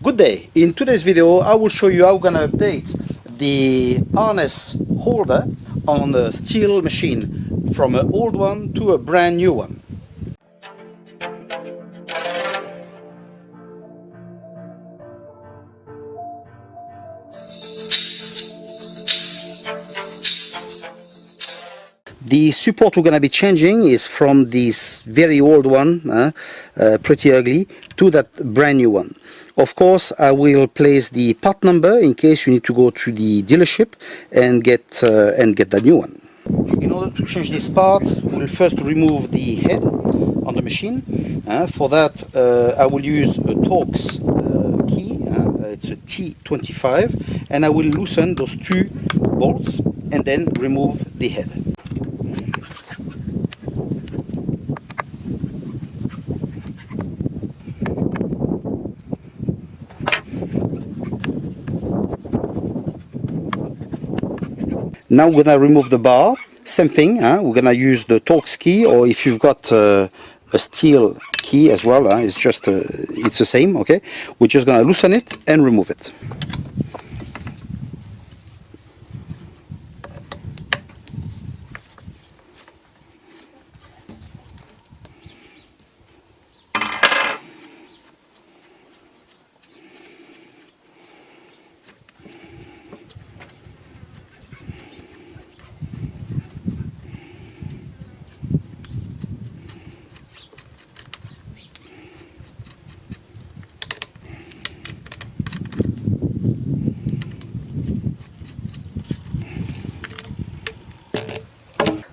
Good day. In today's video I will show you how we're gonna update the harness holder on a Stihl machine from an old one to a brand new one. The support we're going to be changing is from this very old one, pretty ugly, to that brand new one. Of course, I will place the part number in case you need to go to the dealership and get that new one. In order to change this part, we'll first remove the head on the machine. For that, I will use a Torx key. It's a T25, and I will loosen those two bolts and then remove the head. Now we're gonna remove the bar. Same thing. We're gonna use the Torx key, or if you've got a Stihl key as well, it's just it's the same. Okay, we're just gonna loosen it and remove it.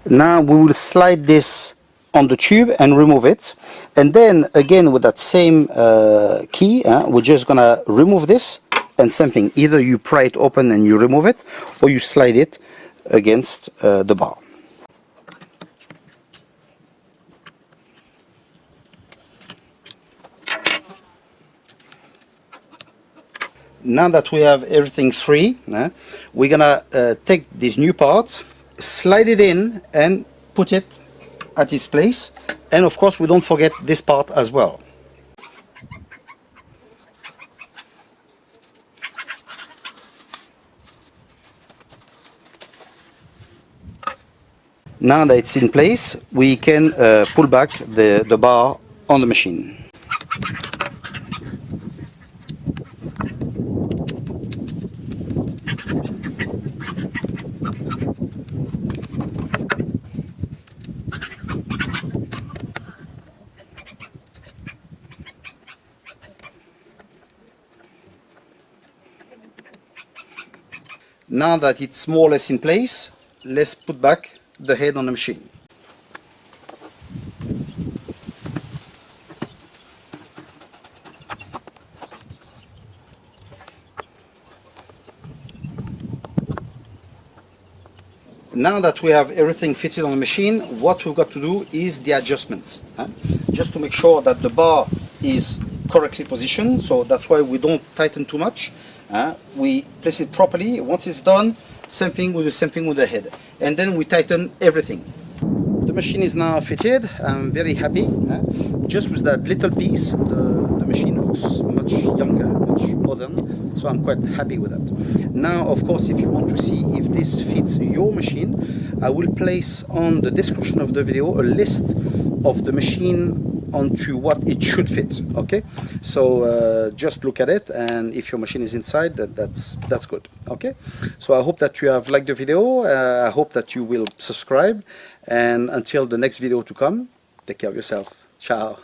Now we will slide this on the tube and remove it, and then again with that same key, we're just gonna remove this, and same thing, either you pry it open and you remove it, or you slide it against the bar. Now that we have everything free, we're gonna take these new parts, slide it in and put it at its place, and of course we don't forget this part as well. Now that it's in place, we can pull back the bar on the machine. Now that it's more or less in place, let's put back the head on the machine. Now that we have everything fitted on the machine, what we've got to do is the adjustments. Just to make sure that the bar is correctly positioned, so that's why we don't tighten too much. We place it properly. Once it's done, same thing with the head, and then we tighten everything. The machine is now fitted. I'm very happy. Just with that little piece, the machine looks much younger, much modern, so I'm quite happy with that. Now, of course, if you want to see if this fits your machine, I will place on the description of the video a list of the machine onto what it should fit. Okay, so just look at it, and if your machine is inside, that's good. Okay, so I hope that you have liked the video. I hope that you will subscribe, and until the next video to come, take care of yourself. Ciao.